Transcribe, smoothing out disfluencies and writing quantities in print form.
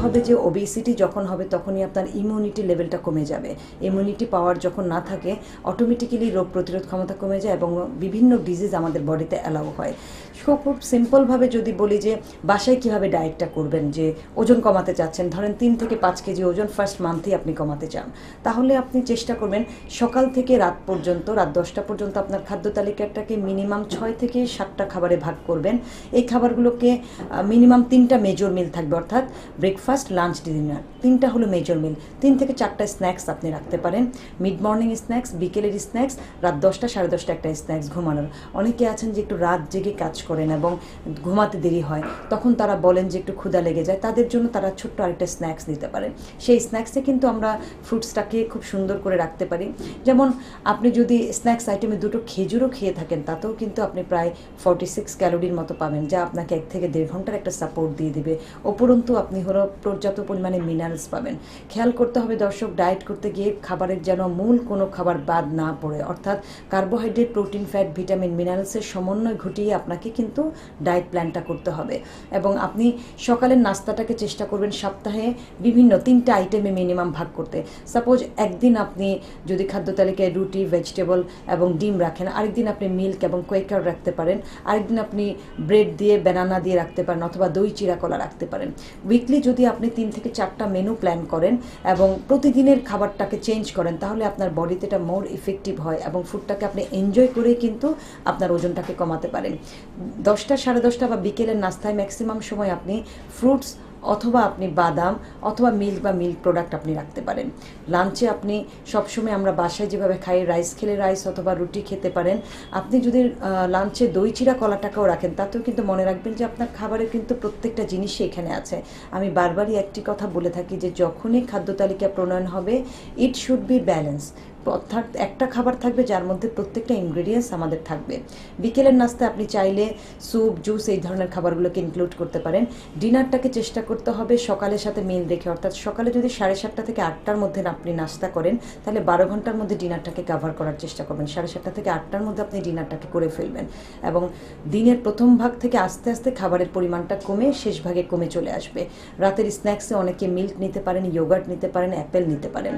হবে যে ওবেসিটি যখন হবে তখনই আপনার ইমিউনিটি লেভেলটা কমে যাবে। ইমিউনিটি পাওয়ার যখন না থাকে অটোমেটিক্যালি রোগ প্রতিরোধ ক্ষমতা কমে যায় এবং বিভিন্ন ডিজিজ আমাদের বডিতে অ্যালাউ হয়। খুব সিম্পলভাবে যদি বলি যে বাসায় কীভাবে ডায়েটটা করবেন, যে ওজন কমাতে চাচ্ছেন, ধরেন 3 থেকে 5 কেজি ওজন ফার্স্ট মান্থেই আপনি কমাতে চান, তাহলে আপনি চেষ্টা করবেন সকাল থেকে রাত পর্যন্ত, রাত 10টা পর্যন্ত আপনার খাদ্য তালিকাটাকে মিনিমাম 6 থেকে 7টা খাবারে ভাগ করবেন। এই খাবারগুলোকে মিনিমাম 3টা মেজর মিল থাকবে, অর্থাৎ ব্রেকফাস্ট, লাঞ্চ, ডিনার, 3টা হলো মেজর মিল। 3 থেকে 4টা স্ন্যাক্স আপনি রাখতে পারেন, মিড মর্নিং স্ন্যাক্স, বিকেলের স্ন্যাক্স, রাত 10টা 10:30 একটা স্ন্যাক্স ঘুমানোর। অনেকে আছেন যে একটু রাত জেগে কাজ করেন এবং ঘুমাতে দেরি হয়, তখন তারা বলেন যে একটু ক্ষুধা লেগে যায়, তাদের জন্য তারা ছোট্ট আরেকটা স্ন্যাক্স নিতে পারেন। সেই স্ন্যাক্সে কিন্তু আমরা ফ্রুটসটাকে খুব সুন্দর করে রাখতে পারি। যেমন আপনি যদি স্ন্যাক্স আইটেমে 2টো খেজুরও খেয়ে থাকেন, তাতেও কিন্তু আপনি প্রায় 46 ক্যালোরির মতো পাবেন, যা আপনাকে 1 থেকে 1.5 ঘন্টার একটা সাপোর্ট দিয়ে দেবে। উপরন্তু আপনি হলো পর্যাপ্ত পরিমাণে মিনারেলস পাবেন। খেয়াল করতে হবে দর্শক, ডায়েট করতে গিয়ে খাবারের যেন মূল কোনো খাবার বাদ না পড়ে, অর্থাৎ কার্বোহাইড্রেট, প্রোটিন, ফ্যাট, ভিটামিন, মিনারেলসের সমন্বয় ঘটিয়ে আপনাকে কিন্তু ডায়েট প্ল্যানটা করতে হবে। এবং আপনি সকালের নাস্তাটাকে চেষ্টা করবেন সপ্তাহে বিভিন্ন 3টা আইটেমে মিনিমাম ভাগ করতে। সাপোজ একদিন আপনি যদি খাদ্য তালিকায় রুটি, ভেজিটেবল এবং ডিম রাখেন, আরেকদিন আপনি মিল্ক এবং কোয়েকার রাখতে পারেন, আরেকদিন আপনি ব্রেড দিয়ে, ব্যানানা দিয়ে রাখতে পারেন, অথবা দই চিরা কলা রাখতে পারেন। উইকলি যদি আপনি 3 থেকে 4টা মেনু প্ল্যান করেন এবং প্রতিদিনের খাবারটাকে চেঞ্জ করেন, তাহলে আপনার বডিতে এটা মোর ইফেক্টিভ হয় এবং ফুডটাকে আপনি এনজয় করে কিন্তু আপনার ওজনটাকে কমাতে পারেন। 10টা 10:30 বা বিকেলের নাস্তায় ম্যাক্সিমাম সময় আপনি ফ্রুটস অথবা আপনি বাদাম অথবা মিল্ক বা মিল্ক প্রোডাক্ট আপনি রাখতে পারেন। লাঞ্চে আপনি সবসময় আমরা বাসায় যেভাবে খাই, রাইস খেলে রাইস অথবা রুটি খেতে পারেন। আপনি যদি লাঞ্চে দই চিরা কলাটাকেও রাখেন, তাতেও কিন্তু মনে রাখবেন যে আপনার খাবারের কিন্তু প্রত্যেকটা জিনিসই এখানে আছে। আমি বারবারই একটি কথা বলে থাকি যে যখনই খাদ্য তালিকা প্রণয়ন হবে, ইট শুড বি ব্যালেন্স, অর্থাৎ একটা খাবার থাকবে যার মধ্যে প্রত্যেকটা ইনগ্রেডিয়েন্টস আমাদের থাকবে। বিকেলের নাস্তায় আপনি চাইলে স্যুপ, জুস এই ধরনের খাবারগুলোকে ইনক্লুড করতে পারেন। ডিনারটাকে চেষ্টা করতে হবে সকালের সাথে মিল রেখে, অর্থাৎ সকালে যদি 7:30 থেকে 8টার মধ্যে আপনি নাস্তা করেন, তাহলে 12 ঘন্টার মধ্যে ডিনারটাকে কভার করার চেষ্টা করবেন। 7:30 থেকে 8টার মধ্যে আপনি ডিনারটাকে করে ফেলবেন এবং দিনের প্রথম ভাগ থেকে আস্তে আস্তে খাবারের পরিমাণটা কমে শেষ ভাগে কমে চলে আসবে। রাতের স্ন্যাক্সে অনেকে মিল্ক নিতে পারেন, ইয়োগার্ট নিতে পারেন, অ্যাপেল নিতে পারেন।